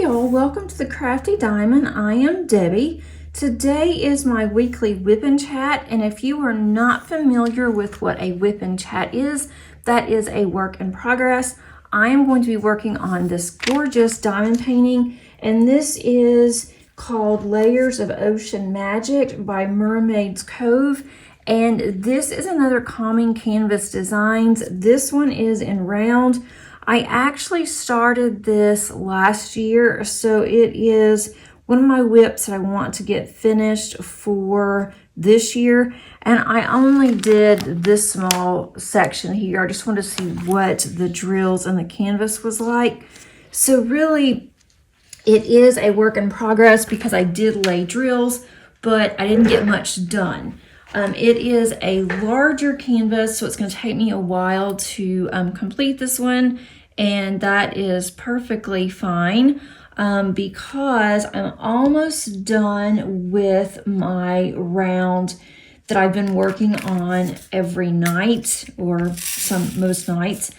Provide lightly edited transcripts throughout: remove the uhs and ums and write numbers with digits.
y'all, welcome to the Crafty Diamond. I am Debbie. Today is my weekly WIP Chat, and if you are not familiar with what a WIP Chat is, that is a work in progress. I am going to be working on this gorgeous diamond painting, and this is called Layers of Ocean Magic by Mermaid's Cove. And this is another Calming Canvas Designs. This one is in round. I actually started this last year, so it is one of my WIPs that I want to get finished for this year. And I only did this small section here. I just wanted to see what the drills and the canvas was like. So really, it is a work in progress because I did lay drills, but I didn't get much done. It is a larger canvas, so it's going to take me a while to complete this one, and that is perfectly fine because I'm almost done with my round that I've been working on every night, or most nights,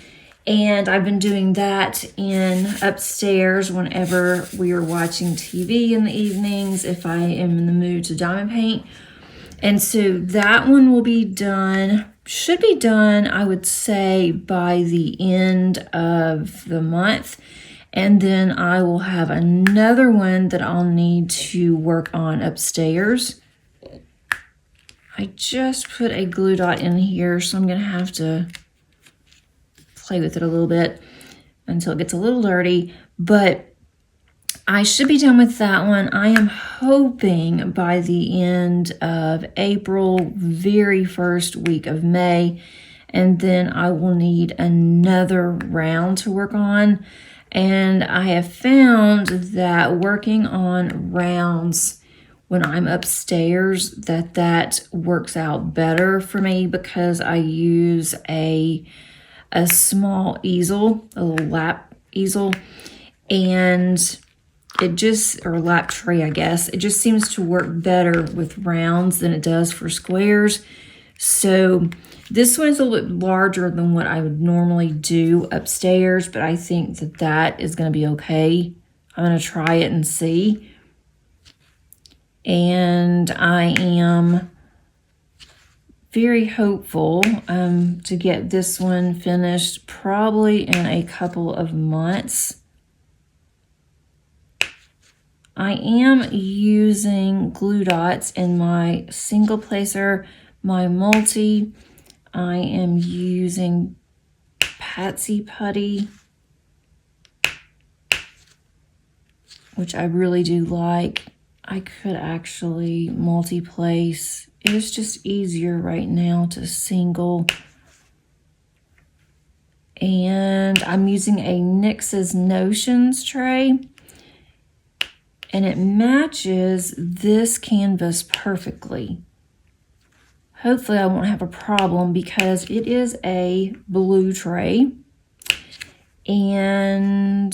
and I've been doing that in upstairs whenever we are watching TV in the evenings, if I am in the mood to diamond paint. And so that one will be done, should be done, I would say, by the end of the month. And then I will have another one that I'll need to work on upstairs. I just put a glue dot in here, so I'm going to have to play with it a little bit until it gets a little dirty. But I should be done with that one. I am hoping by the end of April, very first week of May, and then I will need another round to work on. And I have found that working on rounds when I'm upstairs, that works out better for me because I use a small easel, a little lap easel, and it just, or lap tray, I guess, it just seems to work better with rounds than it does for squares. So this one is a little bit larger than what I would normally do upstairs, but I think that is going to be okay. I'm going to try it and see. And I am very hopeful to get this one finished probably in a couple of months. I am using glue dots in my single placer, my multi. I am using Patsy Putty, which I really do like. I could actually multi-place. It is just easier right now to single. And I'm using a NYX's Notions tray. And it matches this canvas perfectly. Hopefully I won't have a problem because it is a blue tray. And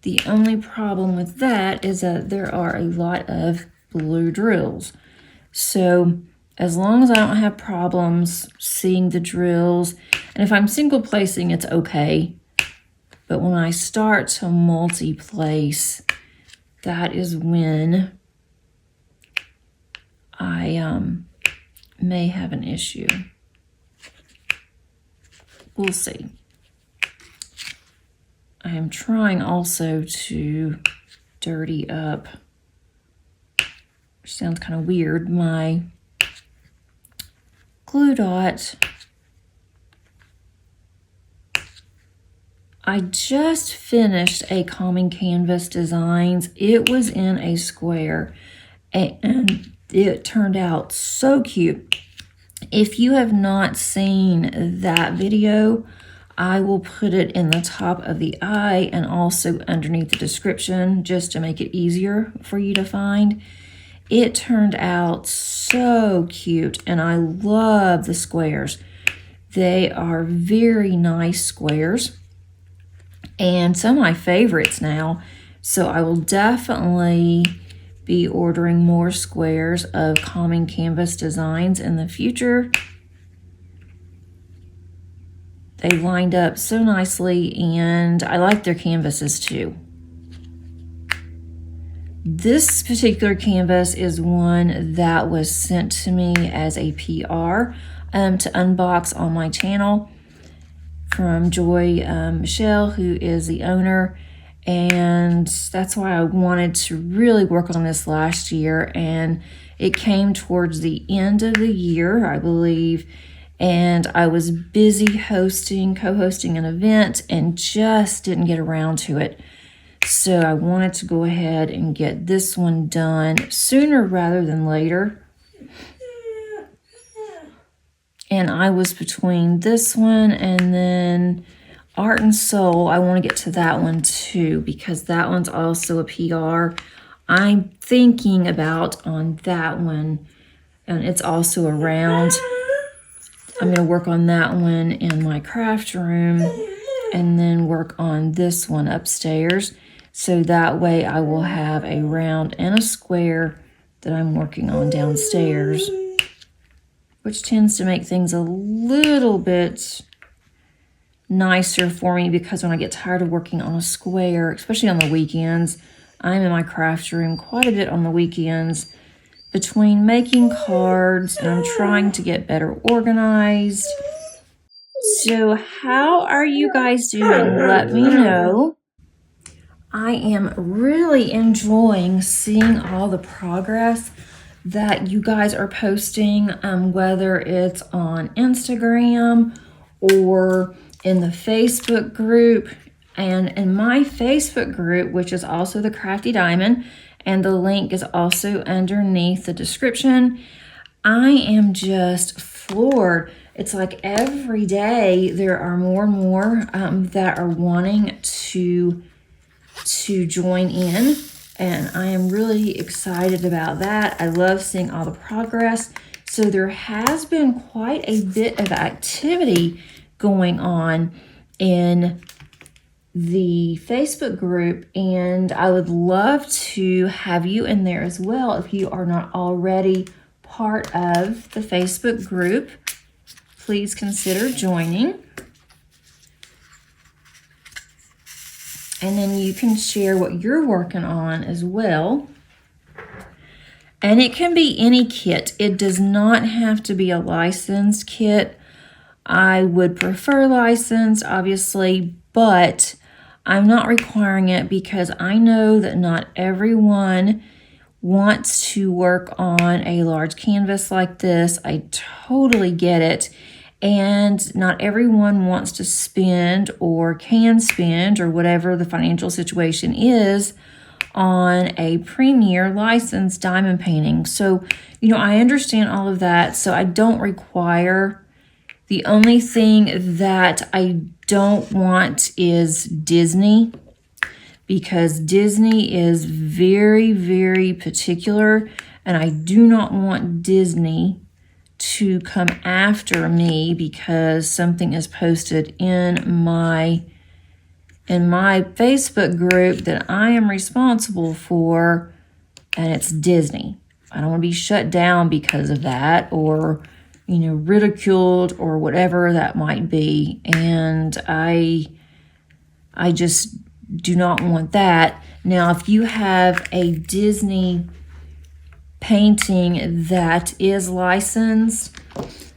the only problem with that is that there are a lot of blue drills. So as long as I don't have problems seeing the drills, and if I'm single placing, it's okay. But when I start to multi-place, that is when I may have an issue. We'll see. I am trying also to dirty up, which sounds kind of weird, my glue dot. I just finished a Calming Canvas Designs. It was in a square and it turned out so cute. If you have not seen that video, I will put it in the top of the eye and also underneath the description just to make it easier for you to find. It turned out so cute and I love the squares. They are very nice squares and some of my favorites now. So I will definitely be ordering more squares of Calming Canvas Designs in the future. They lined up so nicely and I like their canvases too. This particular canvas is one that was sent to me as a PR to unbox on my channel from Joy Michelle, who is the owner. And that's why I wanted to really work on this last year. And it came towards the end of the year, I believe. And I was busy co-hosting an event and just didn't get around to it. So I wanted to go ahead and get this one done sooner rather than later. And I was between this one and then Art and Soul. I want to get to that one too, because that one's also a PR. I'm thinking about on that one, and it's also a round. I'm going to work on that one in my craft room and then work on this one upstairs. So that way I will have a round and a square that I'm working on downstairs, which tends to make things a little bit nicer for me, because when I get tired of working on a square, especially on the weekends, I'm in my craft room quite a bit on the weekends between making cards, and I'm trying to get better organized. So how are you guys doing? Let me know. I am really enjoying seeing all the progress that you guys are posting, whether it's on Instagram or in the Facebook group. And in my Facebook group, which is also the Crafty Diamond, and the link is also underneath the description, I am just floored. It's like every day there are more and more that are wanting to join in, and I am really excited about that. I love seeing all the progress. So there has been quite a bit of activity going on in the Facebook group, and I would love to have you in there as well. If you are not already part of the Facebook group, please consider joining. And then you can share what you're working on as well. And it can be any kit. It does not have to be a licensed kit. I would prefer licensed, obviously, but I'm not requiring it because I know that not everyone wants to work on a large canvas like this. I totally get it. And not everyone wants to spend or can spend, or whatever the financial situation is, on a premier licensed diamond painting. So, I understand all of that. So I don't require. The only thing that I don't want is Disney, because Disney is very, very particular, and I do not want Disney to come after me because something is posted in my Facebook group that I am responsible for, and it's Disney. I don't want to be shut down because of that, or ridiculed, or whatever that might be. And I just do not want that. Now, if you have a Disney painting that is licensed,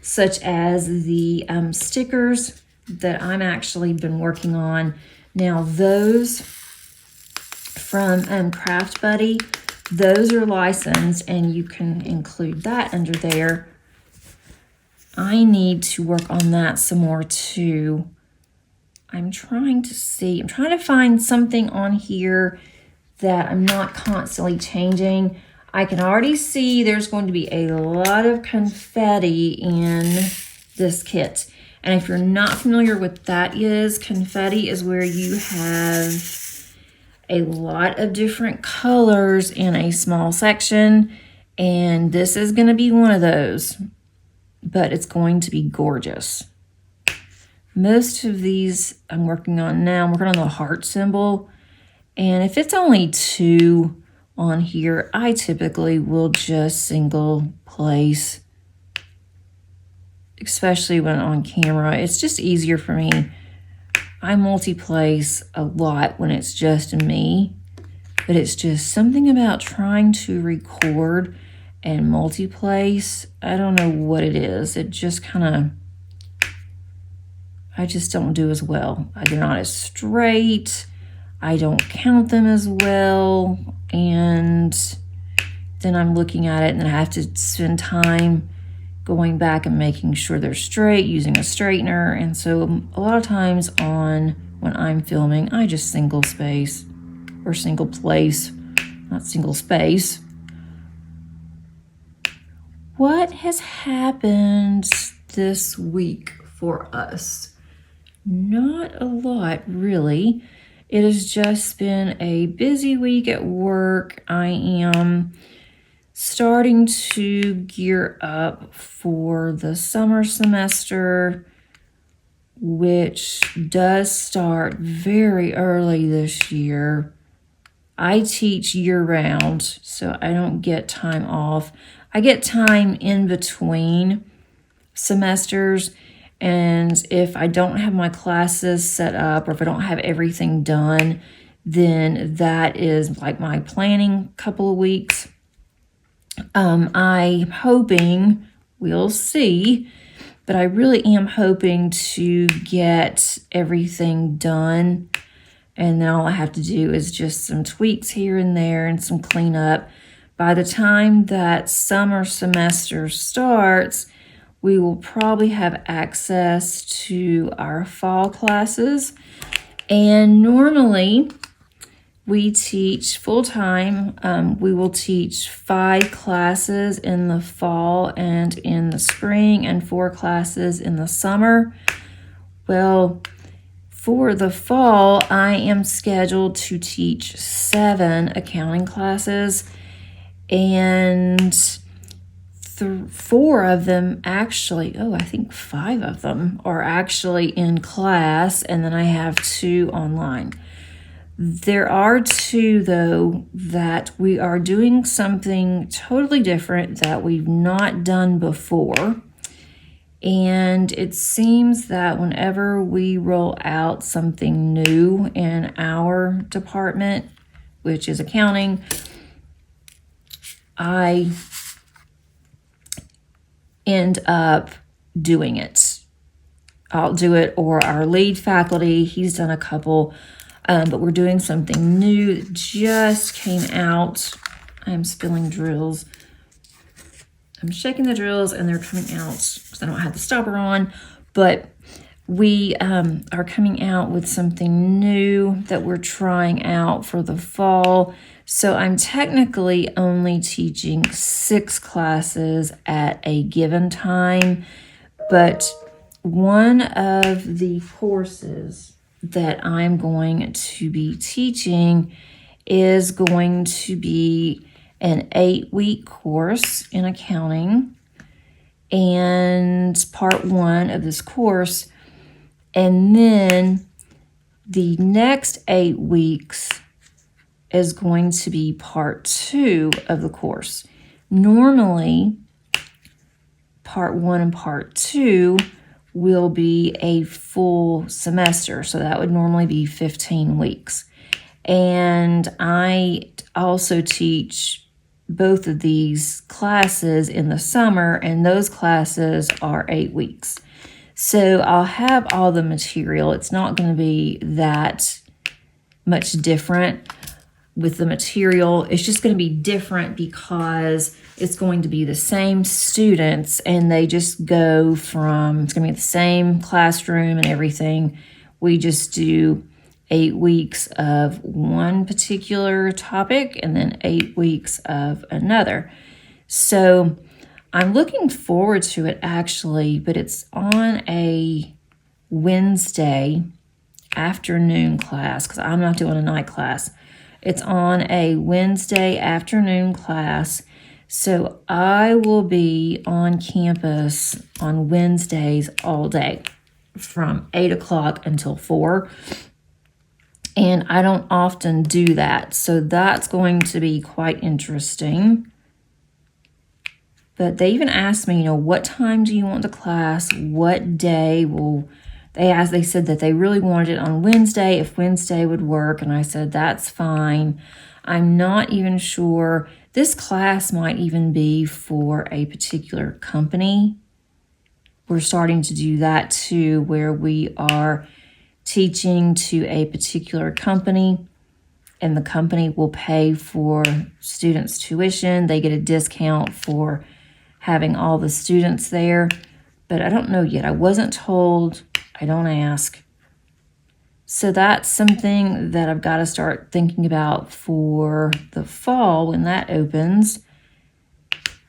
such as the stickers that I'm actually been working on. Now, those from Craft Buddy, those are licensed, and you can include that under there. I need to work on that some more too. I'm trying to find something on here that I'm not constantly changing. I can already see there's going to be a lot of confetti in this kit. And if you're not familiar with what that is, confetti is where you have a lot of different colors in a small section. And this is going to be one of those, but it's going to be gorgeous. Most of these I'm working on now. I'm working on the heart symbol. And if it's only 2 on here, I typically will just single place, especially when on camera. It's just easier for me. I multi-place a lot when it's just me. but it's just something about trying to record and multi-place. I don't know what it is. It just kind of, I just don't do as well. They're not as straight. I don't count them as well. And then I'm looking at it and then I have to spend time going back and making sure they're straight, using a straightener. And so a lot of times when I'm filming, I just single space or single place, not single space. What has happened this week for us? Not a lot, really. It has just been a busy week at work. I am starting to gear up for the summer semester, which does start very early this year. I teach year-round, so I don't get time off. I get time in between semesters, and if I don't have my classes set up or if I don't have everything done, then that is like my planning couple of weeks. I'm hoping, we'll see, but I really am hoping to get everything done. And then all I have to do is just some tweaks here and there and some cleanup. By the time that summer semester starts, we will probably have access to our fall classes. And normally we teach full-time. We will teach 5 classes in the fall and in the spring and 4 classes in the summer. Well, for the fall, I am scheduled to teach 7 accounting classes, and 4 of them actually, I think 5 of them are actually in class, and then I have 2 online. There are 2, though, that we are doing something totally different that we've not done before. And it seems that whenever we roll out something new in our department, which is accounting, I end up doing it. I'll do it, or our lead faculty, he's done a couple, but we're doing something new that just came out. I'm spilling drills. I'm shaking the drills and they're coming out because I don't have the stopper on, but we are coming out with something new that we're trying out for the fall. So I'm technically only teaching 6 classes at a given time, but one of the courses that I'm going to be teaching is going to be an 8-week course in accounting, and part 1 of this course, and then the next 8 weeks is going to be part 2 of the course. Normally, part 1 and part 2 will be a full semester, so that would normally be 15 weeks. And I also teach both of these classes in the summer, and those classes are 8 weeks. So I'll have all the material. It's not going to be that much different with the material. It's just going to be different because it's going to be the same students, and they just go from, it's going to be the same classroom and everything. We just do 8 weeks of one particular topic and then 8 weeks of another. So I'm looking forward to it actually, but it's on a Wednesday afternoon class because I'm not doing a night class. It's on a Wednesday afternoon class. So I will be on campus on Wednesdays all day from 8 o'clock until 4. And I don't often do that. So that's going to be quite interesting. But they even asked me, what time do you want the class? What day will They said that they really wanted it on Wednesday, if Wednesday would work, and I said, that's fine. I'm not even sure. This class might even be for a particular company. We're starting to do that too, where we are teaching to a particular company, and the company will pay for students' tuition. They get a discount for having all the students there, but I don't know yet. I wasn't told. I don't ask. So that's something that I've got to start thinking about for the fall when that opens.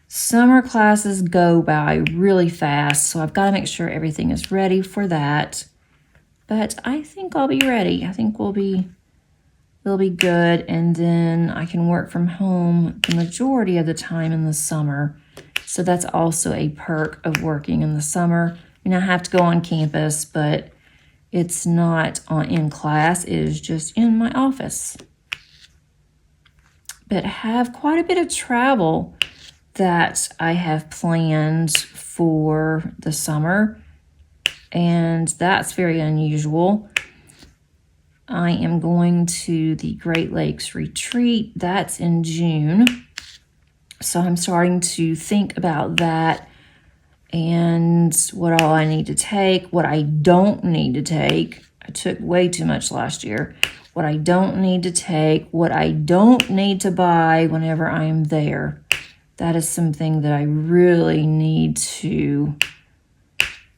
Summer classes go by really fast, so I've got to make sure everything is ready for that. But I think I'll be ready. I think it'll be good, and then I can work from home the majority of the time in the summer. So that's also a perk of working in the summer. I mean, I have to go on campus, but it's not in class. It is just in my office. But I have quite a bit of travel that I have planned for the summer, and that's very unusual. I am going to the Great Lakes Retreat. That's in June. So I'm starting to think about that and what all I need to take, what I don't need to take. I took way too much last year. What I don't need to take, what I don't need to buy whenever I am there. That is something that I really need to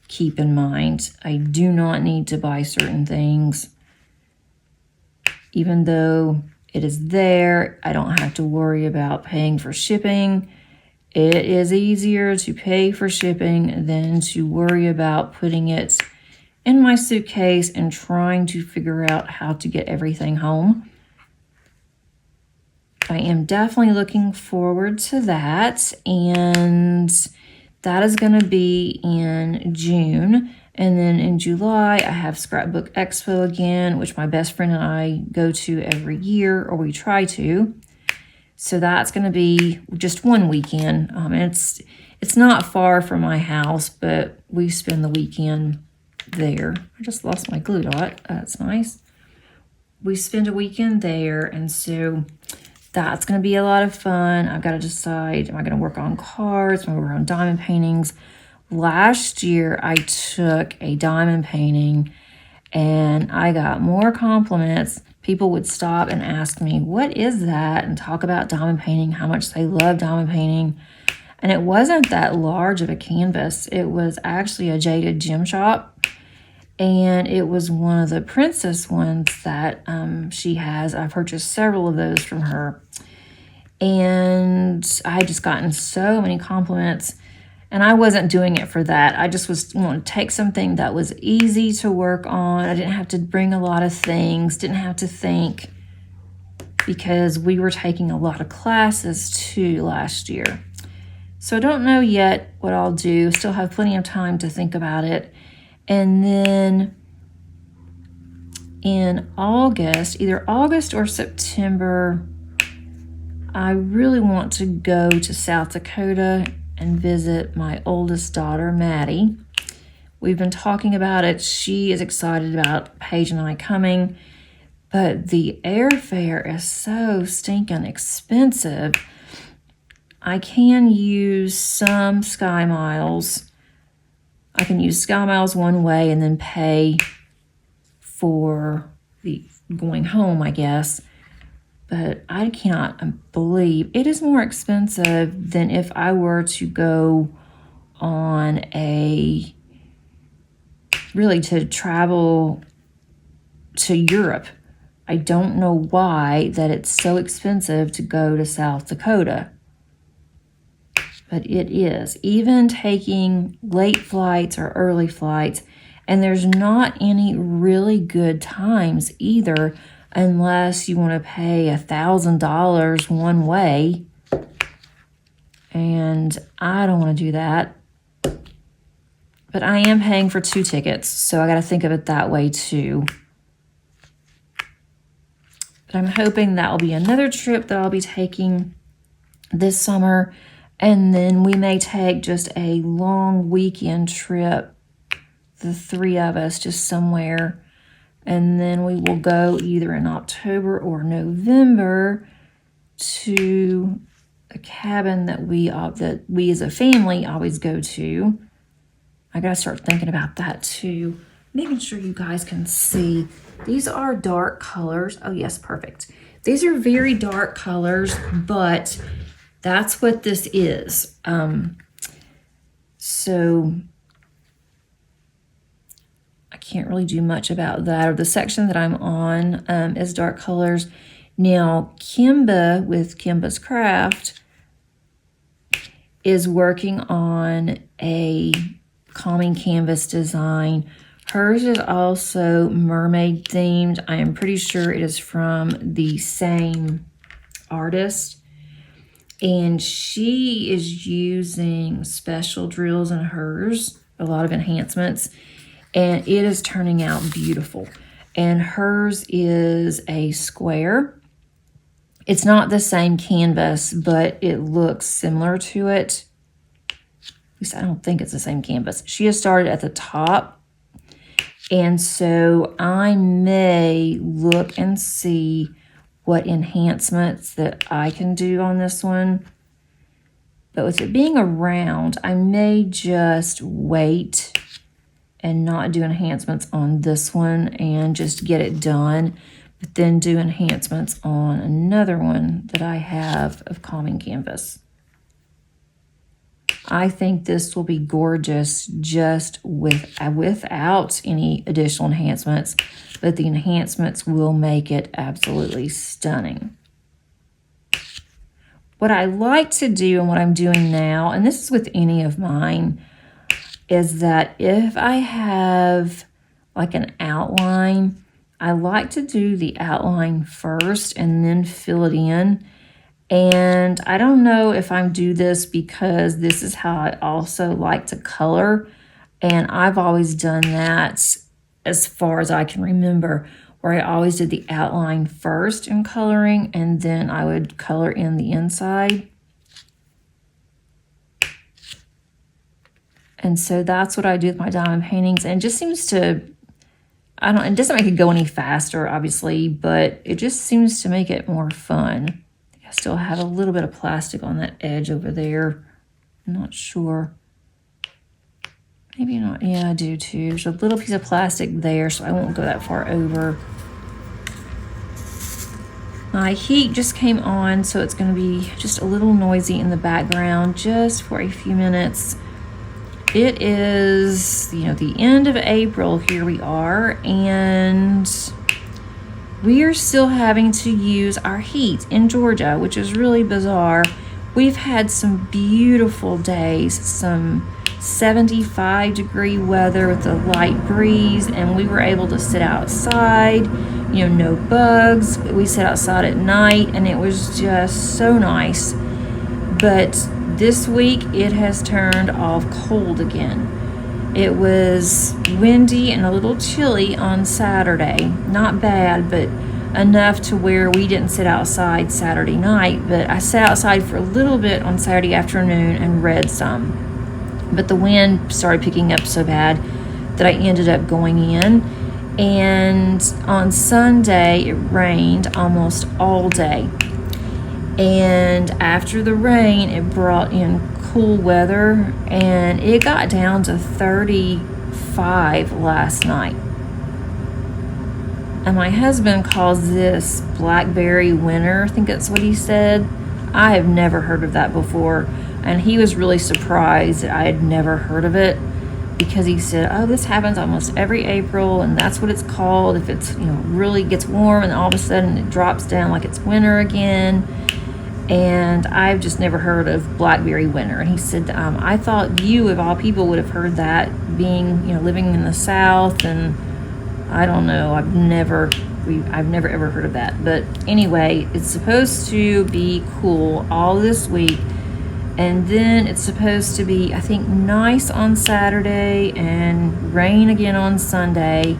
keep in mind. I do not need to buy certain things. Even though it is there, I don't have to worry about paying for shipping. It is easier to pay for shipping than to worry about putting it in my suitcase and trying to figure out how to get everything home. I am definitely looking forward to that, and that is going to be in June. And then in July, I have Scrapbook Expo again, which my best friend and I go to every year, or we try to. So that's going to be just one weekend. It's not far from my house, but we spend the weekend there. I just lost my glue dot. That's nice. We spend a weekend there, and so that's going to be a lot of fun. I've got to decide, am I going to work on cards? Am I going to work on diamond paintings? Last year, I took a diamond painting, and I got more compliments. People would stop and ask me, what is that? And talk about diamond painting, how much they love diamond painting. And it wasn't that large of a canvas. It was actually a jaded gem shop. And it was one of the princess ones that she has. I purchased several of those from her. And I had just gotten so many compliments. And I wasn't doing it for that. I just was wanting to take something that was easy to work on. I didn't have to bring a lot of things, didn't have to think, because we were taking a lot of classes too last year. So I don't know yet what I'll do. Still have plenty of time to think about it. And then in August, either August or September, I really want to go to South Dakota and visit my oldest daughter, Maddie. We've been talking about it. She is excited about Paige and I coming, but the airfare is so stinking expensive. I can use some Sky Miles. I can use Sky Miles one way and then pay for the going home, I guess. But I cannot believe it is more expensive than if I were to go on to travel to Europe. I don't know why that it's so expensive to go to South Dakota. But it is. Even taking late flights or early flights, and there's not any really good times either, unless you want to pay $1,000 one way. And I don't want to do that. But I am paying for 2 tickets, so I got to think of it that way too. But I'm hoping that will be another trip that I'll be taking this summer. And then we may take just a long weekend trip the 3 of us just somewhere. And then we will go either in October or November to a cabin that we as a family always go to. I gotta start thinking about that too. Making sure you guys can see. These are dark colors. Oh yes, perfect. These are very dark colors, but that's what this is. So I can't really do much about that. Or the section that I'm on is dark colors. Now, Kimba with Kimba's Craft is working on a calming canvas design. Hers is also mermaid themed. I am pretty sure it is from the same artist. And she is using special drills in hers, a lot of enhancements, and it is turning out beautiful. And hers is a square. It's not the same canvas, but it looks similar to it. At least I don't think it's the same canvas. She has started at the top. And so I may look and see what enhancements that I can do on this one. But with it being a round, I may just wait and not do enhancements on this one and just get it done, but then do enhancements on another one that I have of calming canvas. I think this will be gorgeous just without any additional enhancements, but the enhancements will make it absolutely stunning. What I like to do and what I'm doing now, and this is with any of mine, is that if I have like an outline, I like to do the outline first and then fill it in. And I don't know if I do this because this is how I also like to color. And I've always done that as far as I can remember, where I always did the outline first in coloring and then I would color in the inside. And so that's what I do with my diamond paintings. And it just seems to, it doesn't make it go any faster, obviously, but it just seems to make it more fun. I still have a little bit of plastic on that edge over there. I'm not sure. Maybe not. Yeah, I do too. There's a little piece of plastic there, so I won't go that far over. My heat just came on, so it's going to be just a little noisy in the background just for a few minutes. It is, the end of April. Here we are, and we are still having to use our heat in Georgia, which is really bizarre. We've had some beautiful days, some 75-degree weather with a light breeze, and we were able to sit outside, no bugs. We sat outside at night, and it was just so nice. But this week, it has turned off cold again. It was windy and a little chilly on Saturday. Not bad, but enough to where we didn't sit outside Saturday night. But I sat outside for a little bit on Saturday afternoon and read some. But the wind started picking up so bad that I ended up going in. And on Sunday, it rained almost all day. And after the rain, it brought in cool weather, and it got down to 35 last night. And my husband calls this blackberry winter. I think that's what he said. I have never heard of that before, and he was really surprised that I had never heard of it, because he said, oh, this happens almost every April, and that's what it's called if it's really gets warm and all of a sudden it drops down like it's winter again. And I've just never heard of blackberry winter. And he said, I thought you, of all people, would have heard that, being, living in the South. And I don't know, I've never ever heard of that. But anyway, it's supposed to be cool all this week. And then it's supposed to be, I think, nice on Saturday and rain again on Sunday.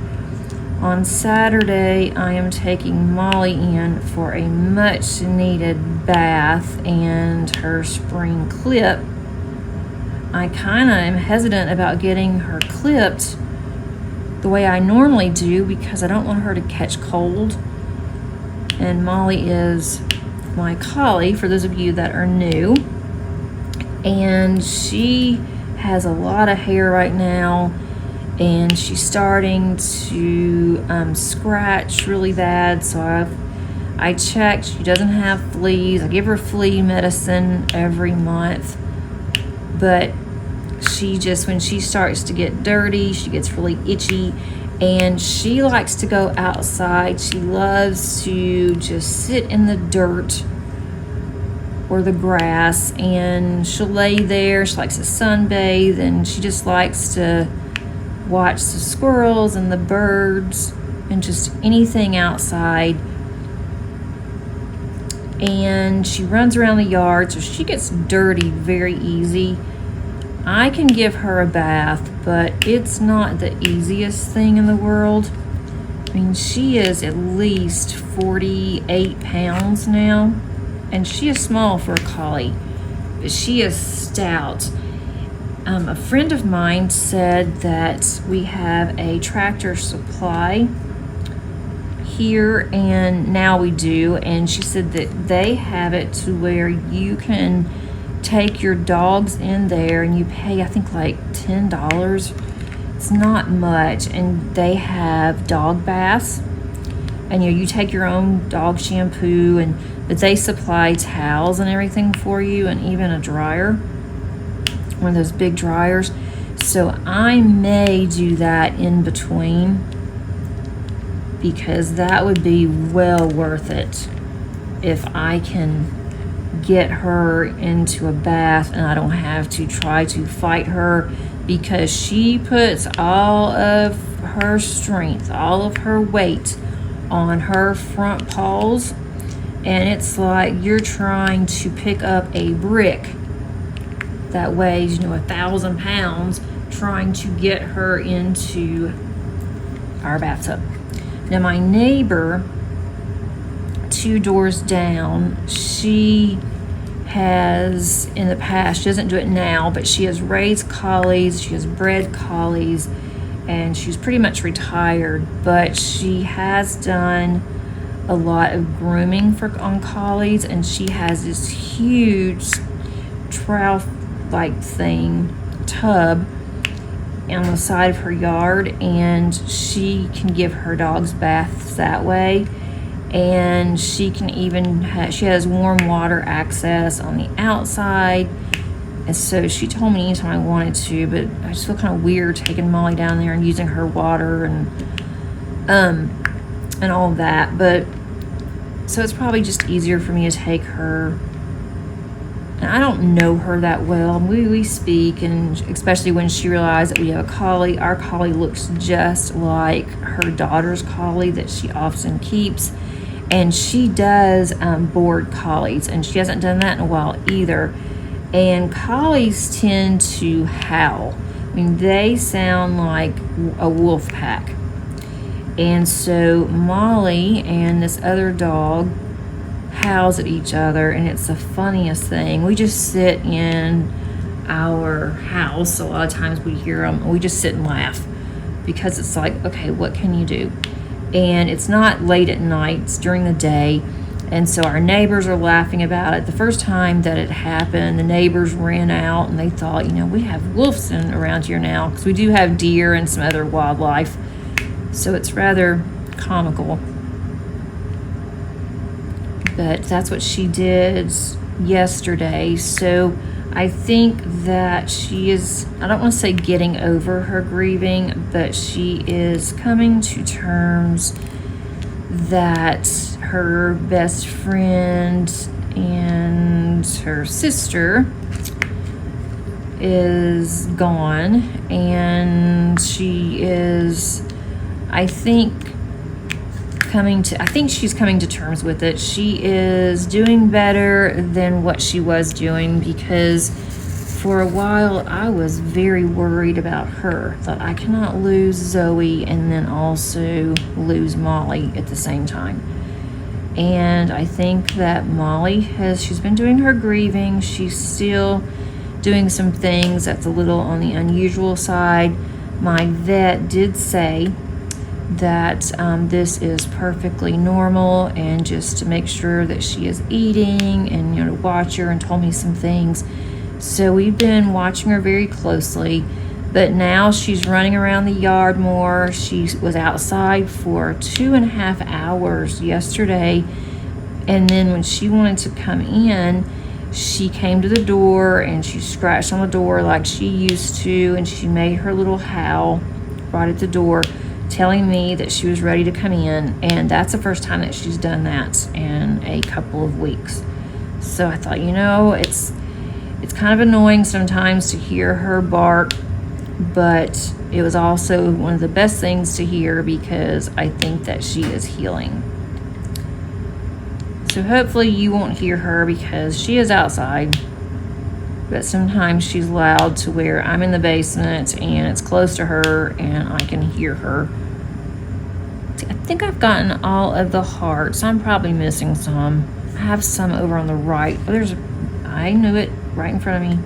On Saturday, I am taking Molly in for a much needed bath and her spring clip. I kind of am hesitant about getting her clipped the way I normally do because I don't want her to catch cold. And Molly is my collie, for those of you that are new. And she has a lot of hair right now, and she's starting to scratch really bad. So I checked, she doesn't have fleas. I give her flea medicine every month, but she just, when she starts to get dirty, she gets really itchy, and she likes to go outside. She loves to just sit in the dirt or the grass, and she'll lay there. She likes to sunbathe, and she just likes to watch the squirrels and the birds and just anything outside. And she runs around the yard, so she gets dirty very easy. I can give her a bath, but it's not the easiest thing in the world. I mean, she is at least 48 pounds now, and she is small for a collie, but she is stout. A friend of mine said that we have a Tractor Supply here, and now we do, and she said that they have it to where you can take your dogs in there and you pay, I think, like $10. It's not much, and they have dog baths, and you take your own dog shampoo, but they supply towels and everything for you, and even a dryer, one of those big dryers. So I may do that in between, because that would be well worth it if I can get her into a bath and I don't have to try to fight her, because she puts all of her strength, all of her weight on her front paws, and it's like you're trying to pick up a brick that weighs 1,000 pounds, trying to get her into our bathtub. Now my neighbor 2 doors down, she has in the past, she doesn't do it now, but she has raised collies, she has bred collies, and she's pretty much retired, but she has done a lot of grooming on collies, and she has this huge trough like tub on the side of her yard, and she can give her dogs baths that way. And she can even she has warm water access on the outside, and so she told me anytime I wanted to, but I just feel kind of weird taking Molly down there and using her water and all of that. But so it's probably just easier for me to take her. And I don't know her that well. We speak, and especially when she realized that we have a collie. Our collie looks just like her daughter's collie that she often keeps. And she does board collies, and she hasn't done that in a while either. And collies tend to howl. I mean, they sound like a wolf pack. And so Molly and this other dog howls at each other, and it's the funniest thing. We just sit in our house. A lot of times we hear them, and we just sit and laugh, because it's like, okay, what can you do? And it's not late at night, it's during the day. And so our neighbors are laughing about it. The first time that it happened, the neighbors ran out and they thought, we have wolves around here now, because we do have deer and some other wildlife. So it's rather comical. But that's what she did yesterday. So I think that she is, I don't want to say getting over her grieving, but she is coming to terms that her best friend and her sister is gone, and she is, I think she's coming to terms with it. She is doing better than what she was doing, because for a while I was very worried about her. Thought, I cannot lose Zoe and then also lose Molly at the same time. And I think that Molly she's been doing her grieving. She's still doing some things that's a little on the unusual side, My vet did say that this is perfectly normal, and just to make sure that she is eating and, you know, to watch her, and told me some things. So we've been watching her very closely, but now she's running around the yard more. She was outside for 2.5 hours yesterday, and then when she wanted to come in, she came to the door and she scratched on the door like she used to, and she made her little howl right at the door, telling me that she was ready to come in. And that's the first time that she's done that in a couple of weeks. So I thought, you know, it's kind of annoying sometimes to hear her bark, but it was also one of the best things to hear, because I think that she is healing. So hopefully you won't hear her, because she is outside, but sometimes she's loud to where I'm in the basement and it's close to her and I can hear her. I think I've gotten all of the hearts. I'm probably missing some. I have some over on the right. Oh, I knew it, right in front of me.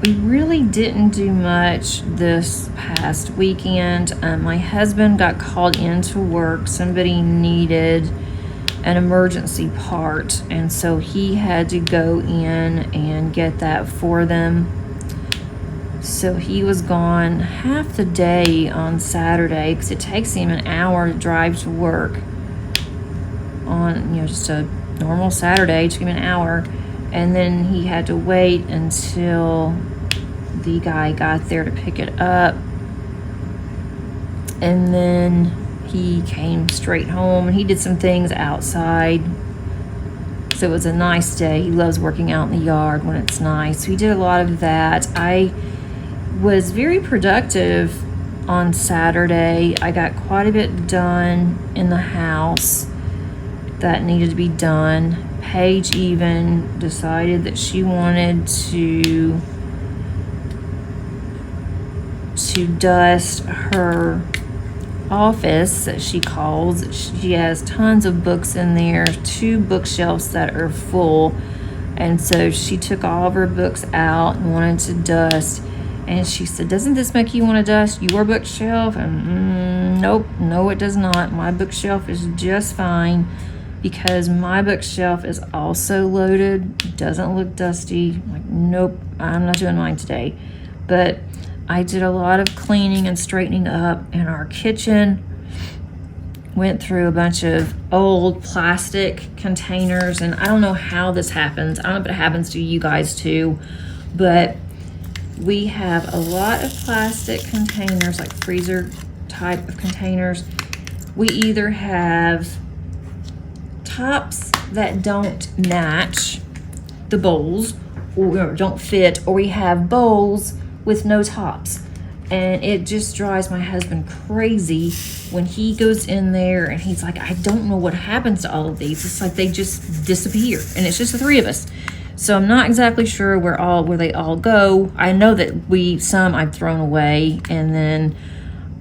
We really didn't do much this past weekend. My husband got called into work. Somebody needed an emergency part, and so he had to go in and get that for them. So he was gone half the day on Saturday, because it takes him an hour to drive to work on, you know, just a normal Saturday. It took him an hour, and then he had to wait until the guy got there to pick it up, and then he came straight home, and he did some things outside. So it was a nice day. He loves working out in the yard when it's nice. So he did a lot of that. I was very productive on Saturday. I got quite a bit done in the house that needed to be done. Paige even decided that she wanted to dust her office, that she calls. She has tons of books in there, 2 bookshelves that are full, and so she took all of her books out and wanted to dust. And she said, "Doesn't this make you want to dust your bookshelf?" And nope, no it does not. My bookshelf is just fine, because my bookshelf is also loaded. It doesn't look dusty. I'm like, nope, I'm not doing mine today. But I did a lot of cleaning and straightening up in our kitchen. Went through a bunch of old plastic containers, and I don't know how this happens. I don't know if it happens to you guys too, but we have a lot of plastic containers, like freezer type of containers. We either have tops that don't match the bowls, or don't fit, or we have bowls with no tops. And it just drives my husband crazy when he goes in there and he's like, I don't know what happens to all of these. It's like they just disappear, and it's just the 3 of us. So I'm not exactly sure where they all go. I know that some I've thrown away, and then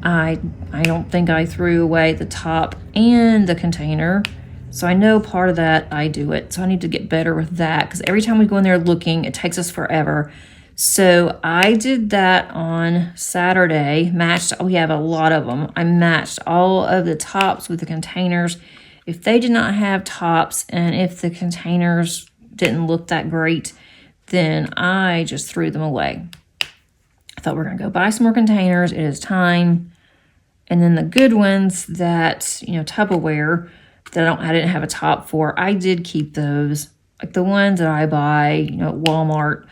I don't think I threw away the top and the container. So I know part of that I do it. So I need to get better with that, because every time we go in there looking, it takes us forever. So I did that on Saturday, we have a lot of them. I matched all of the tops with the containers. If they did not have tops, and if the containers didn't look that great, then I just threw them away. I thought, we're gonna go buy some more containers. It is time. And then the good ones that, you know, Tupperware that I didn't have a top for, I did keep those. Like the ones that I buy, you know, at Walmart,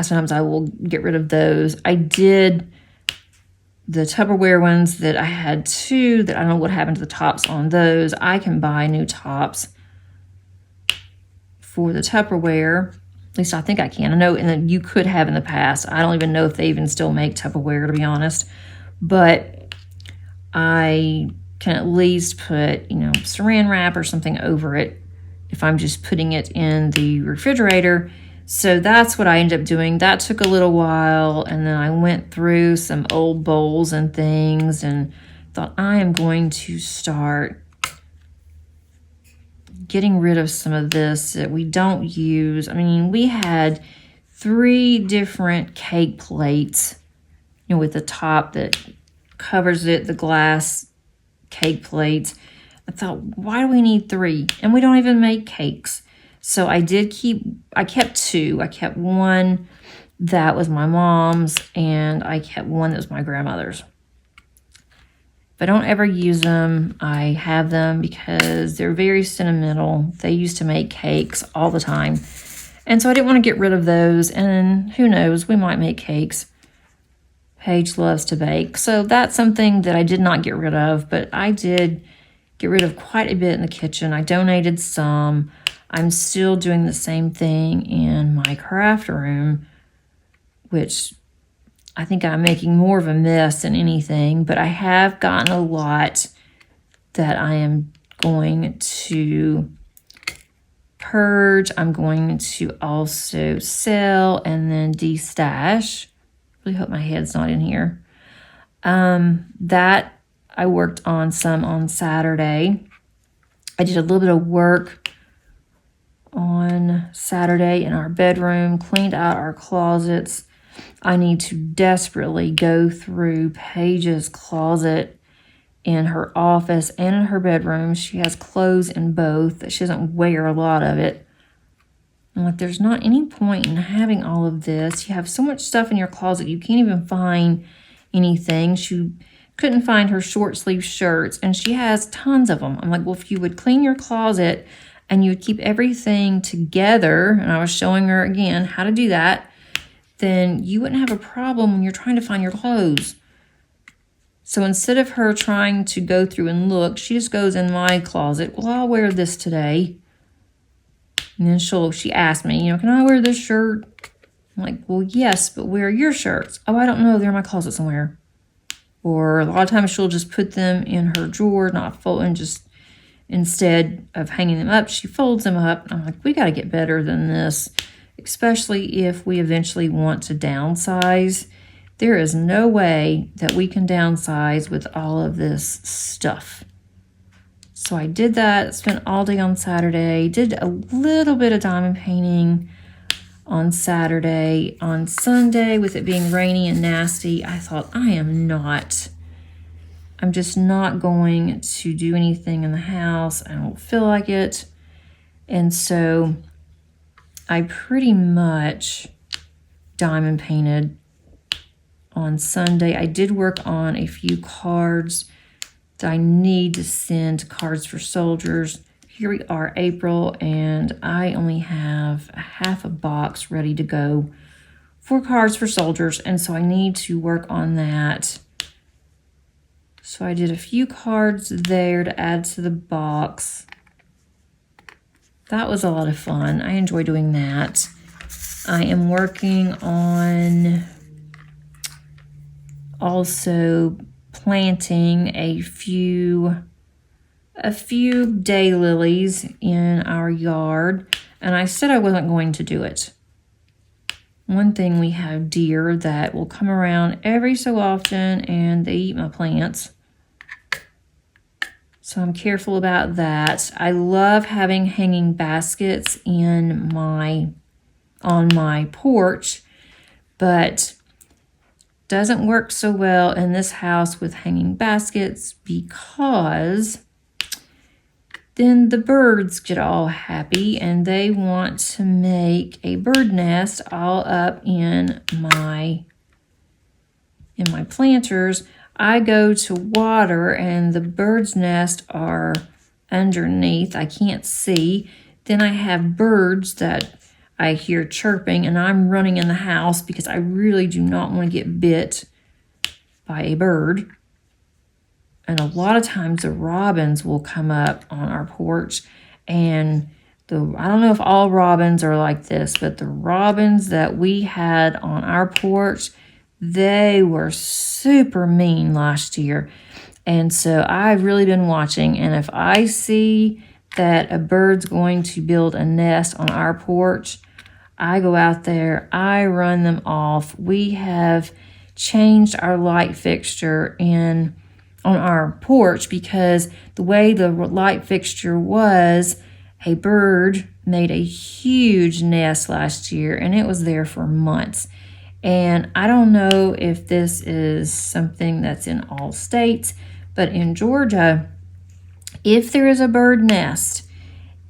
sometimes I will get rid of those. I did the Tupperware ones that I had 2 that I don't know what happened to the tops on those. I can buy new tops for the Tupperware. At least I think I can. I know, and then you could have in the past. I don't even know if they even still make Tupperware, to be honest. But I can at least put, you know, saran wrap or something over it if I'm just putting it in the refrigerator. So that's what I ended up doing. That took a little while, and then I went through some old bowls and things and thought, I am going to start getting rid of some of this that we don't use. I mean, we had 3 different cake plates, you know, with the top that covers it, the glass cake plates. I thought, why do we need 3? And we don't even make cakes. So I kept 2. I kept one that was my mom's, and I kept one that was my grandmother's. If I don't ever use them, I have them because they're very sentimental. They used to make cakes all the time. And so I didn't want to get rid of those. And who knows, we might make cakes. Paige loves to bake. So that's something that I did not get rid of, but I did get rid of quite a bit in the kitchen. I donated some. I'm still doing the same thing in my craft room, which I think I'm making more of a mess than anything, but I have gotten a lot that I am going to purge. I'm going to also sell and then de-stash. Really hope my head's not in here. That I worked on some on Saturday. I did a little bit of work on Saturday in our bedroom, cleaned out our closets. I need to desperately go through Paige's closet in her office and in her bedroom. She has clothes in both. She doesn't wear a lot of it. I'm like, there's not any point in having all of this. You have so much stuff in your closet, you can't even find anything. She couldn't find her short sleeve shirts, and she has tons of them. I'm like, well, if you would clean your closet and you would keep everything together, and I was showing her again how to do that, then you wouldn't have a problem when you're trying to find your clothes. So instead of her trying to go through and look, she just goes in my closet. Well, I'll wear this today. And then she asked me, you know, can I wear this shirt? I'm like, well, yes, but where are your shirts? Oh, I don't know. They're in my closet somewhere. Or a lot of times she'll just put them in her drawer, not fold, and just instead of hanging them up, she folds them up. I'm like, we got to get better than this, especially if we eventually want to downsize. There is no way that we can downsize with all of this stuff. So I did that, spent all day on Saturday, did a little bit of diamond painting on Saturday. On Sunday, with it being rainy and nasty, I thought, I'm just not going to do anything in the house. I don't feel like it. And so I pretty much diamond painted on Sunday. I did work on a few cards that I need to send cards for soldiers. Here we are, April, and I only have half a box ready to go for cards for soldiers, and so I need to work on that. So I did a few cards there to add to the box. That was a lot of fun. I enjoy doing that. I am working on also planting a few daylilies in our yard, and I said I wasn't going to do it. One thing, we have deer that will come around every so often and they eat my plants. So I'm careful about that. I love having hanging baskets on my porch, but doesn't work so well in this house with hanging baskets because then the birds get all happy and they want to make a bird nest all up in my planters. I go to water and the bird's nest are underneath. I can't see. Then I have birds that I hear chirping, and I'm running in the house because I really do not want to get bit by a bird. And a lot of times the robins will come up on our porch, and I don't know if all robins are like this, but the robins that we had on our porch, they were super mean last year. And so I've really been watching, and if I see that a bird's going to build a nest on our porch, I go out there, I run them off. We have changed our light fixture on our porch because the way the light fixture was a bird made a huge nest last year, and it was there for months. And I don't know if this is something that's in all states, but in Georgia, if there is a bird nest,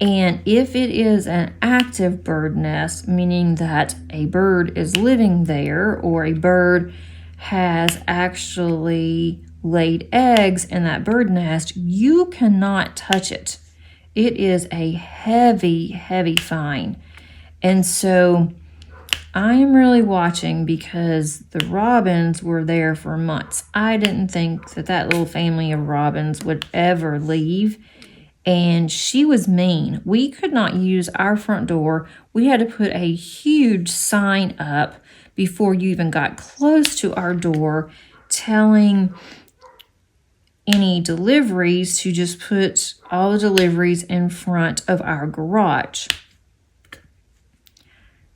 and if it is an active bird nest, meaning that a bird is living there or a bird has actually laid eggs in that bird nest, you cannot touch it. It is a heavy, heavy fine. And so I am really watching because the robins were there for months. I didn't think that that little family of robins would ever leave. And she was mean. We could not use our front door. We had to put a huge sign up before you even got close to our door telling any deliveries to just put all the deliveries in front of our garage.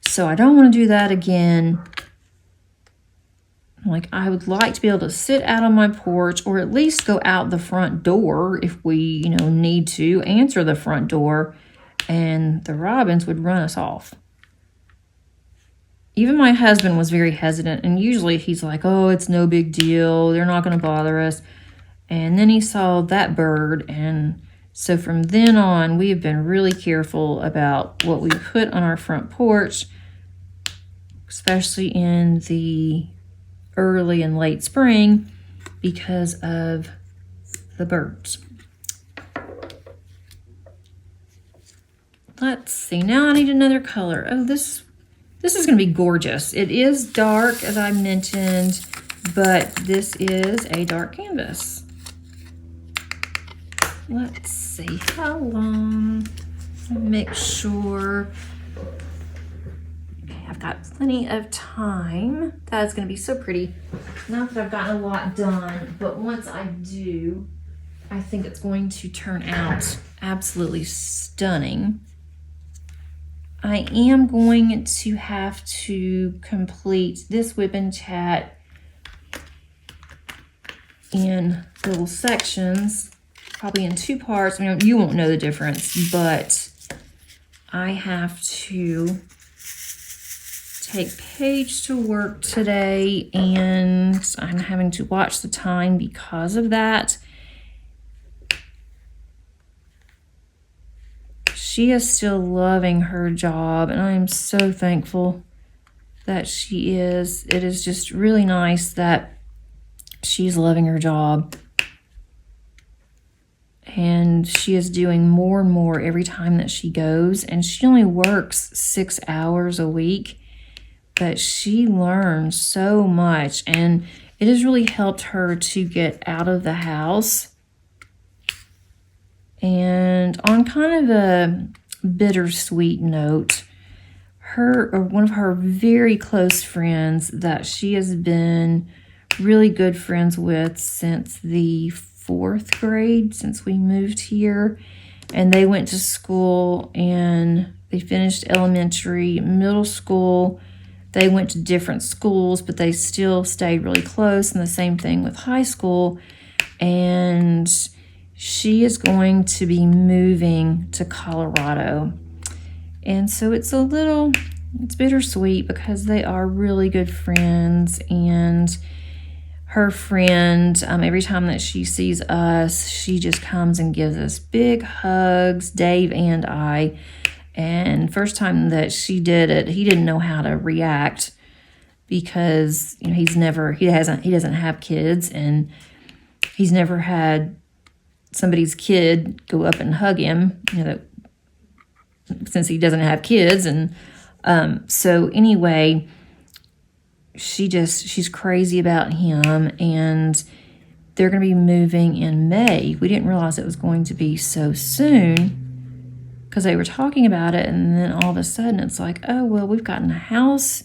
So I don't want to do that again. Like, I would like to be able to sit out on my porch or at least go out the front door if we, need to answer the front door, and the robins would run us off. Even my husband was very hesitant, and usually he's like, oh, it's no big deal. They're not going to bother us. And then he saw that bird, and so from then on, we have been really careful about what we put on our front porch, especially in the early and late spring, because of the birds. Let's see, now I need another color. Oh, this is going to be gorgeous. It is dark, as I mentioned, but this is a dark canvas. Let's see how long. Make sure. I've got plenty of time. That is going to be so pretty. Not that I've gotten a lot done, but once I do, I think it's going to turn out absolutely stunning. I am going to have to complete this WIP Chat in little sections, probably in 2 parts. I mean, you won't know the difference, but I have to take Paige to work today, and I'm having to watch the time because of that. She is still loving her job, and I am so thankful that she is. It is just really nice that she's loving her job. And she is doing more and more every time that she goes, and she only works 6 hours a week. But she learns so much, and it has really helped her to get out of the house. And on kind of a bittersweet note, one of her very close friends that she has been really good friends with since the 4th grade, since we moved here, and they went to school and they finished elementary, middle school. They went to different schools, but they still stayed really close, and the same thing with high school. And she is going to be moving to Colorado. And so it's bittersweet because they are really good friends. And her friend, every time that she sees us, she just comes and gives us big hugs, Dave and I. And first time that she did it, he didn't know how to react because he doesn't have kids, and he's never had somebody's kid go up and hug him, since he doesn't have kids. And so anyway, she's crazy about him, and they're going to be moving in May. We didn't realize it was going to be so soon, because they were talking about it, and then all of a sudden it's like, oh, well, we've gotten a house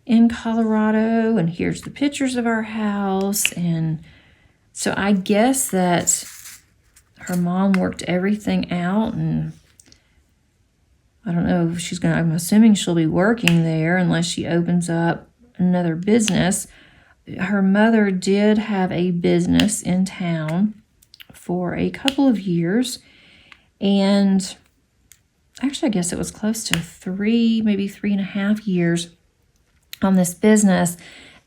in Colorado, and here's the pictures of our house. And so I guess that her mom worked everything out, and I don't know if I'm assuming she'll be working there unless she opens up another business. Her mother did have a business in town for a couple of years, and actually, I guess it was close to 3, maybe 3.5 years on this business.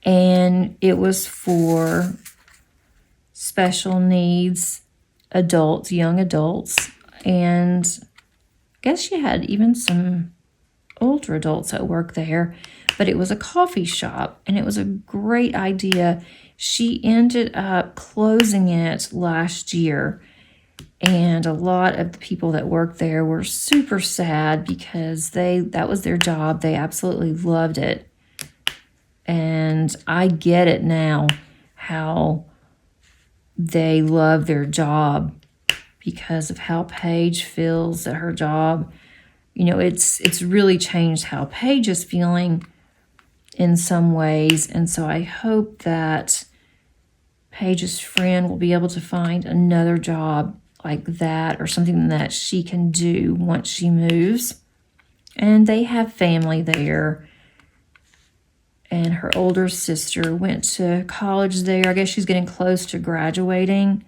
And it was for special needs adults, young adults. And I guess she had even some older adults that work there. But it was a coffee shop, and it was a great idea. She ended up closing it last year, and a lot of the people that worked there were super sad because that was their job. They absolutely loved it. And I get it now, how they love their job because of how Paige feels at her job. You know, it's really changed how Paige is feeling in some ways. And so I hope that Paige's friend will be able to find another job like that, or something that she can do once she moves. And they have family there. And her older sister went to college there. I guess she's getting close to graduating.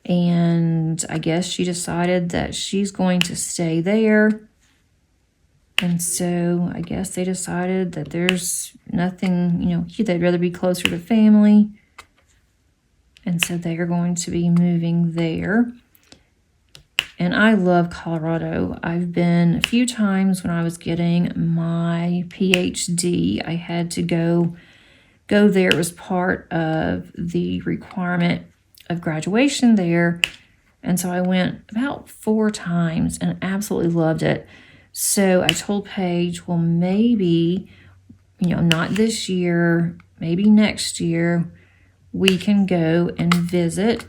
And I guess she decided that she's going to stay there. And so I guess they decided that there's nothing, you know, they'd rather be closer to family. And so they are going to be moving there. And I love Colorado. I've been a few times when I was getting my PhD. I had to go there. It was part of the requirement of graduation there. And so I went about 4 times and absolutely loved it. So I told Paige, well, maybe, you know, not this year, maybe next year, we can go and visit.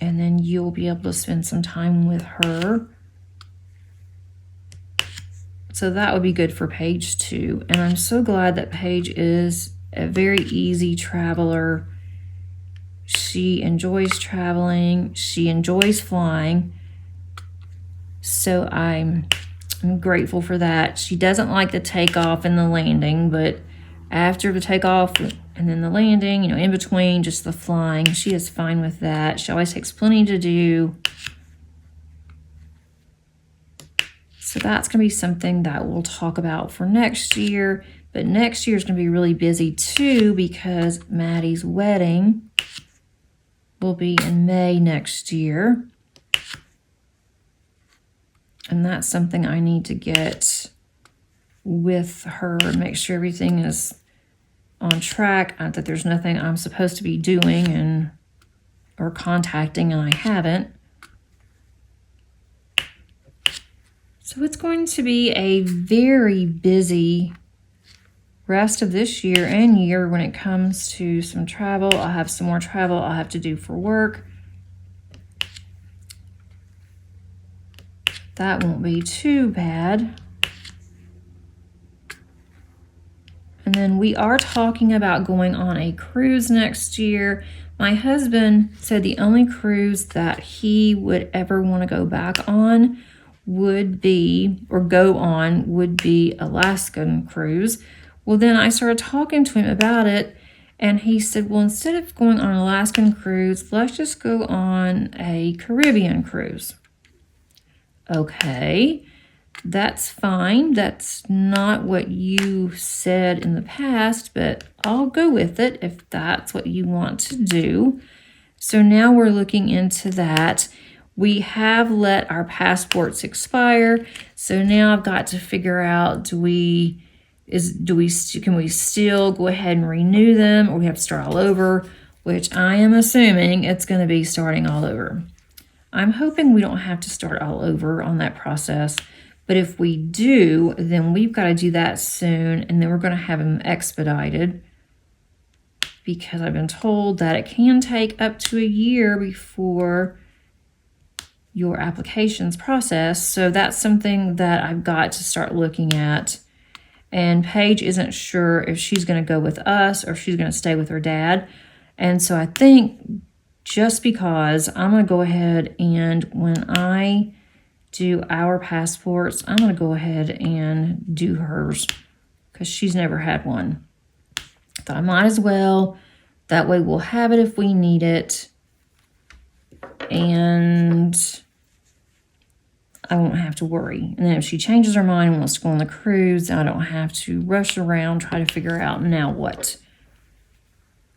And then you'll be able to spend some time with her. So that would be good for Paige too. And I'm so glad that Paige is a very easy traveler. She enjoys traveling. She enjoys flying. So I'm grateful for that. She doesn't like the takeoff and the landing, but after the takeoff and then the landing, you know, in between just the flying, she is fine with that. She always takes plenty to do. So that's going to be something that we'll talk about for next year. But next year is going to be really busy too, because Maddie's wedding will be in May next year. And that's something I need to get with her and make sure everything is on track, that there's nothing I'm supposed to be doing or contacting and I haven't. So it's going to be a very busy rest of this year and year when it comes to some travel. I'll have some more travel I'll have to do for work. That won't be too bad. And then we are talking about going on a cruise next year. My husband said the only cruise that he would ever want to go back on would be Alaskan cruise. Well, then I started talking to him about it, and he said, well, instead of going on an Alaskan cruise, let's just go on a Caribbean cruise. Okay, that's fine. That's not what you said in the past, but I'll go with it if that's what you want to do. So now we're looking into that. We have let our passports expire, so now I've got to figure out, can we still go ahead and renew them, or we have to start all over, which I am assuming it's going to be starting all over. I'm hoping we don't have to start all over on that process, but if we do, then we've got to do that soon, and then we're going to have them expedited, because I've been told that it can take up to a year before your application's processed. So that's something that I've got to start looking at. And Paige isn't sure if she's going to go with us or if she's going to stay with her dad. And so I think just because I'm going to go ahead and when I do our passports, I'm going to go ahead and do hers because she's never had one. Thought I might as well. That way we'll have it if we need it. And I won't have to worry. And then if she changes her mind and wants to go on the cruise, I don't have to rush around, try to figure out now what.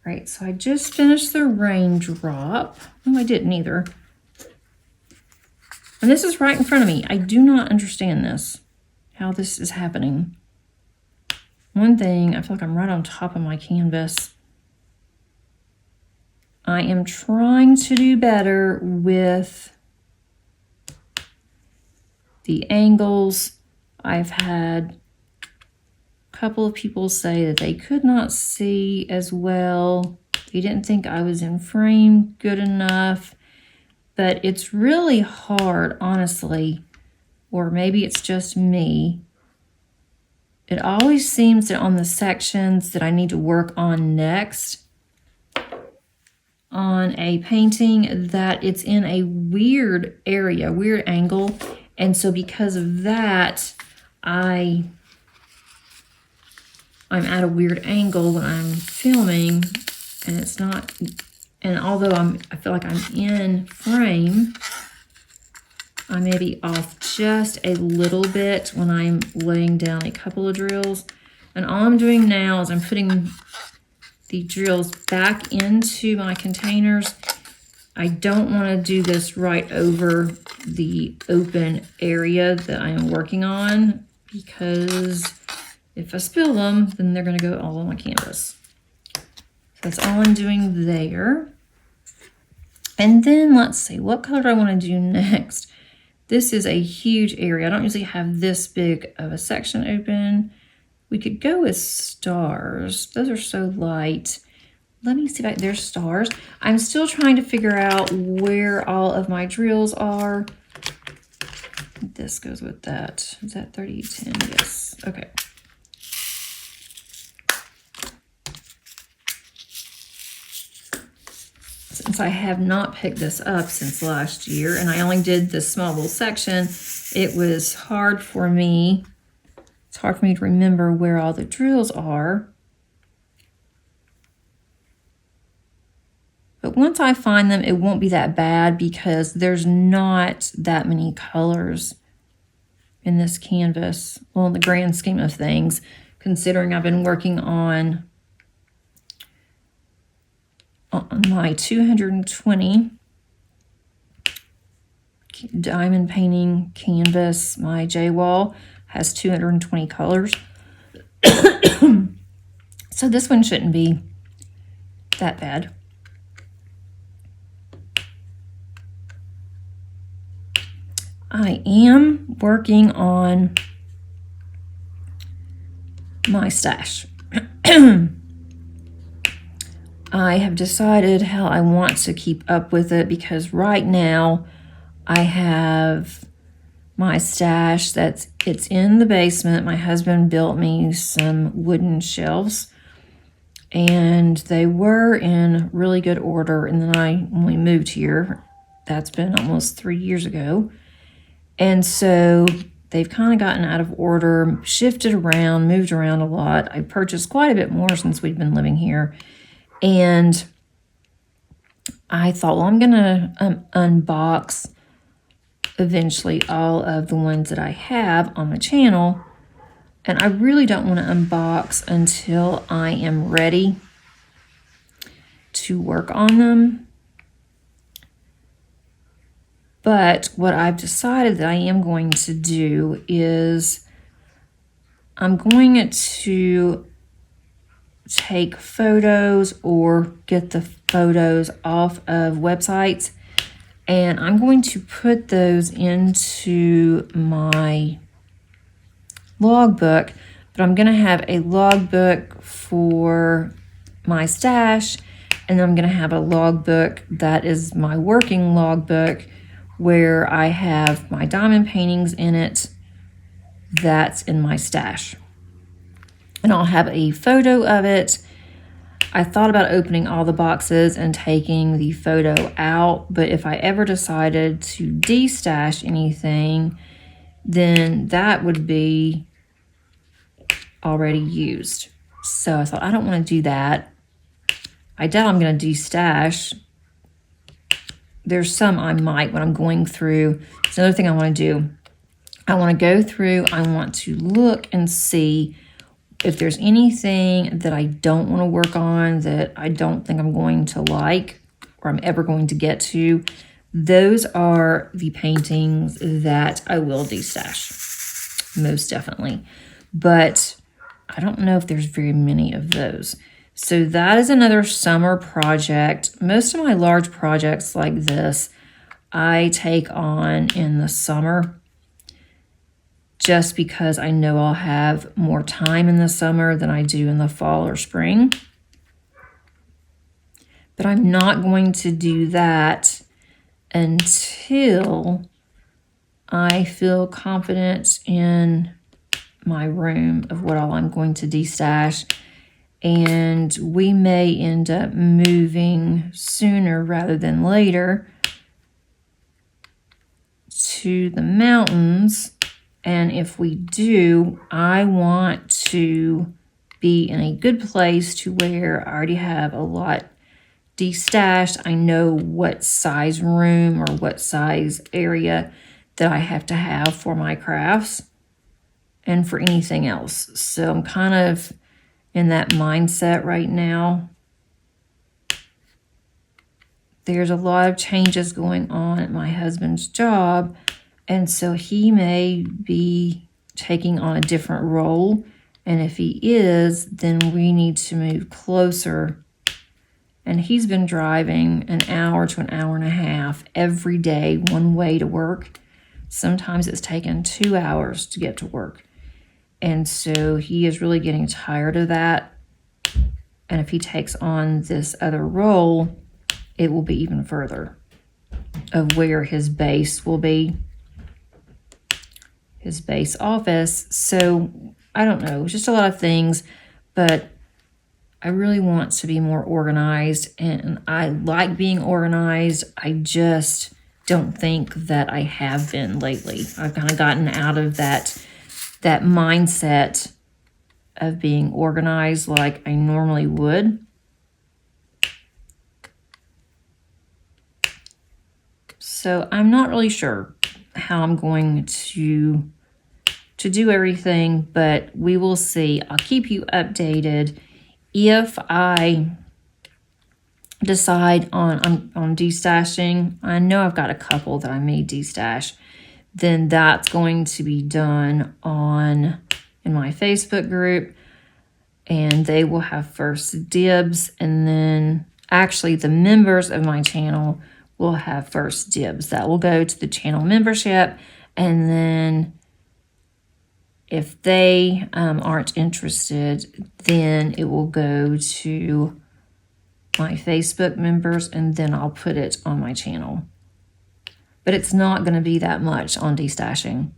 All right, so I just finished the raindrop. No, I didn't either. And this is right in front of me. I do not understand this, how this is happening. One thing, I feel like I'm right on top of my canvas. I am trying to do better with the angles. I've had a couple of people say that they could not see as well. They didn't think I was in frame good enough. But it's really hard, honestly, or maybe it's just me. It always seems that on the sections that I need to work on next on a painting, that it's in a weird area, weird angle. And so because of that, I'm at a weird angle when I'm filming, and it's not, and although I feel like I'm in frame, I may be off just a little bit when I'm laying down a couple of drills. And all I'm doing now is I'm putting the drills back into my containers. I don't want to do this right over the open area that I am working on, because if I spill them, then they're going to go all on my canvas. So that's all I'm doing there. And then let's see, what color do I want to do next? This is a huge area. I don't usually have this big of a section open. We could go with stars. Those are so light. Let me see if there's stars. I'm still trying to figure out where all of my drills are. This goes with that. Is that 3010? Yes. Okay. Since I have not picked this up since last year, and I only did this small little section, it was hard for me. It's hard for me to remember where all the drills are. But once I find them, it won't be that bad, because there's not that many colors in this canvas. Well, in the grand scheme of things, considering I've been working on my 220 diamond painting canvas. My J-wall has 220 colors. So this one shouldn't be that bad. I am working on my stash. I have decided how I want to keep up with it, because right now I have my stash it's in the basement. My husband built me some wooden shelves, and they were in really good order. And then when we moved here, that's been almost 3 years ago. And so they've kind of gotten out of order, shifted around, moved around a lot. I purchased quite a bit more since we've been living here. And I thought, well, I'm going to unbox eventually all of the ones that I have on my channel. And I really don't want to unbox until I am ready to work on them. But what I've decided that I am going to do is I'm going to take photos or get the photos off of websites, and I'm going to put those into my logbook. But I'm going to have a logbook for my stash, and I'm going to have a logbook that is my working logbook, where I have my diamond paintings in it that's in my stash. And I'll have a photo of it. I thought about opening all the boxes and taking the photo out, but if I ever decided to de-stash anything, then that would be already used. So I thought, I don't want to do that. I doubt I'm going to de-stash. There's some I might when I'm going through. It's another thing I want to do. I want to go through, I want to look and see if there's anything that I don't want to work on, that I don't think I'm going to like or I'm ever going to get to. Those are the paintings that I will destash, most definitely. But I don't know if there's very many of those. So that is another summer project. Most of my large projects like this, I take on in the summer, just because I know I'll have more time in the summer than I do in the fall or spring. But I'm not going to do that until I feel confident in my room of what all I'm going to destash. And we may end up moving sooner rather than later to the mountains. And if we do, I want to be in a good place to where I already have a lot destashed. I know what size room or what size area that I have to have for my crafts and for anything else. So I'm kind of in that mindset right now. There's a lot of changes going on at my husband's job, and so he may be taking on a different role. And if he is, then we need to move closer. And he's been driving an hour to an hour and a half every day, one way to work. Sometimes it's taken 2 hours to get to work. And so he is really getting tired of that. And if he takes on this other role, it will be even further of where his base will be, his base office. So I don't know, just a lot of things, but I really want to be more organized, and I like being organized. I just don't think that I have been lately. I've kind of gotten out of that mindset of being organized like I normally would. So I'm not really sure how I'm going to do everything, but we will see. I'll keep you updated. If I decide on destashing, I know I've got a couple that I may destash, then that's going to be done in my Facebook group, and they will have first dibs, and then actually the members of my channel will have first dibs. That will go to the channel membership, and then if they aren't interested, then it will go to my Facebook members, and then I'll put it on my channel. But it's not going to be that much on destashing,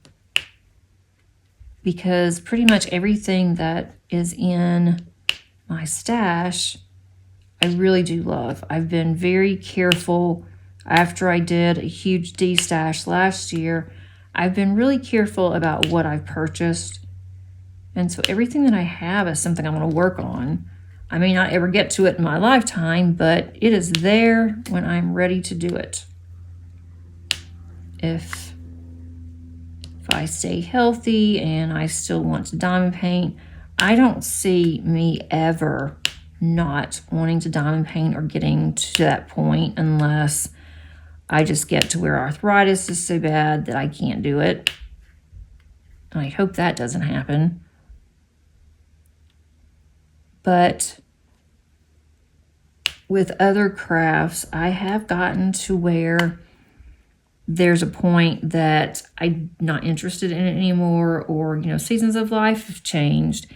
because pretty much everything that is in my stash, I really do love. I've been very careful. After I did a huge destash last year, I've been really careful about what I've purchased. And so everything that I have is something I'm going to work on. I may not ever get to it in my lifetime, but it is there when I'm ready to do it. If I stay healthy and I still want to diamond paint, I don't see me ever not wanting to diamond paint or getting to that point unless I just get to where arthritis is so bad that I can't do it. And I hope that doesn't happen. But with other crafts, I have gotten to where there's a point that I'm not interested in it anymore, or, seasons of life have changed.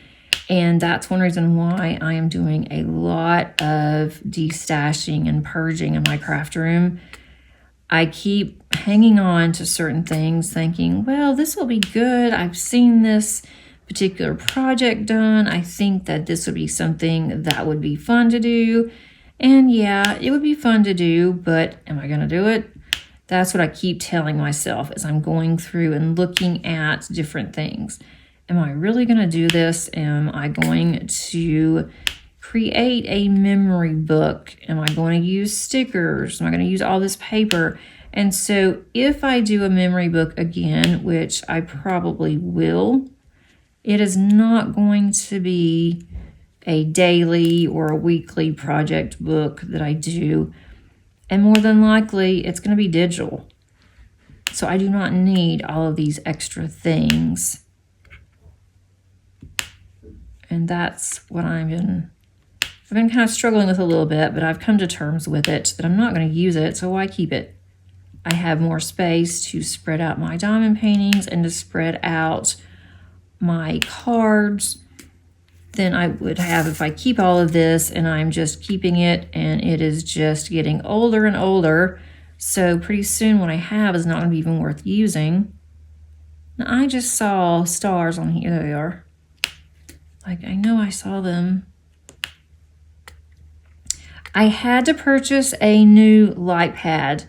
And that's one reason why I am doing a lot of destashing and purging in my craft room. I keep hanging on to certain things thinking, well, this will be good. I've seen this particular project done. I think that this would be something that would be fun to do. And yeah, it would be fun to do, but am I going to do it? That's what I keep telling myself as I'm going through and looking at different things. Am I really going to do this? Am I going to create a memory book? Am I going to use stickers? Am I going to use all this paper? And so if I do a memory book again, which I probably will, it is not going to be a daily or a weekly project book that I do. And more than likely, it's going to be digital. So I do not need all of these extra things. And that's what I've been kind of struggling with a little bit, but I've come to terms with it that I'm not going to use it, so why keep it? I have more space to spread out my diamond paintings and to spread out my cards than I would have if I keep all of this and I'm just keeping it and it is just getting older and older. So pretty soon what I have is not going to be even worth using. Now I just saw stars on here. There they are. Like, I know I saw them. I had to purchase a new light pad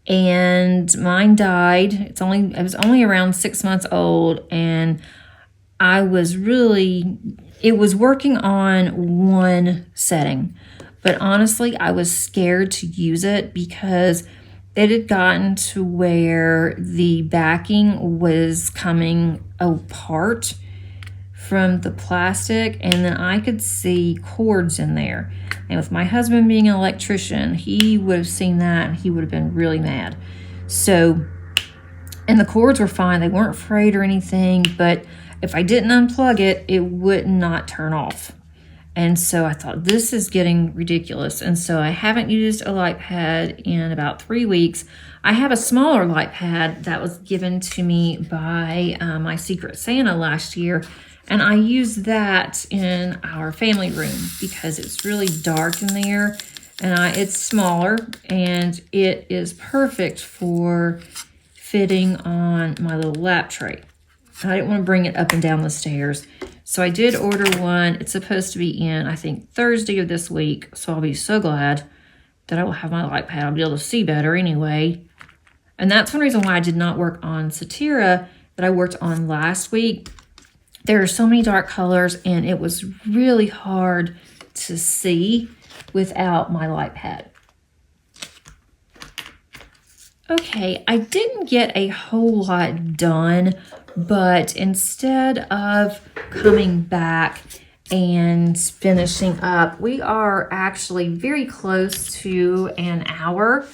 and mine died. It was only around 6 months old, and it was working on one setting. But honestly, I was scared to use it because it had gotten to where the backing was coming apart from the plastic, and then I could see cords in there. And with my husband being an electrician, he would have seen that and he would have been really mad. So, and the cords were fine. They weren't frayed or anything, but if I didn't unplug it, it would not turn off. And so I thought, this is getting ridiculous. And so I haven't used a light pad in about 3 weeks. I have a smaller light pad that was given to me by my Secret Santa last year. And I use that in our family room because it's really dark in there. And it's smaller and it is perfect for fitting on my little lap tray. I didn't want to bring it up and down the stairs. So I did order one. It's supposed to be in, I think, Thursday of this week. So I'll be so glad that I will have my light pad. I'll be able to see better anyway. And that's one reason why I did not work on Satira that I worked on last week. There are so many dark colors and it was really hard to see without my light pad. Okay, I didn't get a whole lot done, but instead of coming back and finishing up, we are actually very close to an hour.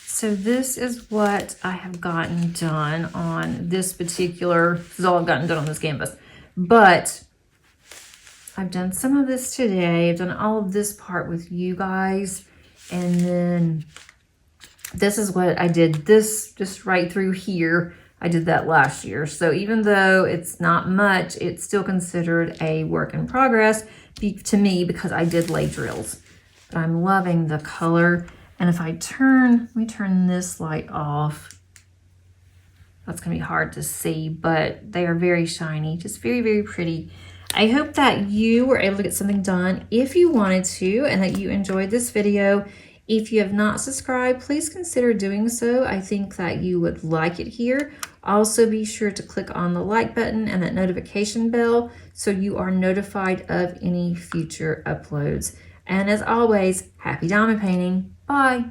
So this is what I have gotten done on this is all I've gotten done on this canvas. But I've done some of this today. I've done all of this part with you guys. And then this is what I did. This just right through here. I did that last year. So even though it's not much, it's still considered a work in progress to me because I did lay drills. But I'm loving the color. And if I let me turn this light off. That's going to be hard to see, but they are very shiny, just very, very pretty. I hope that you were able to get something done if you wanted to and that you enjoyed this video. If you have not subscribed, please consider doing so. I think that you would like it here. Also, be sure to click on the like button and that notification bell so you are notified of any future uploads. And as always, happy diamond painting. Bye.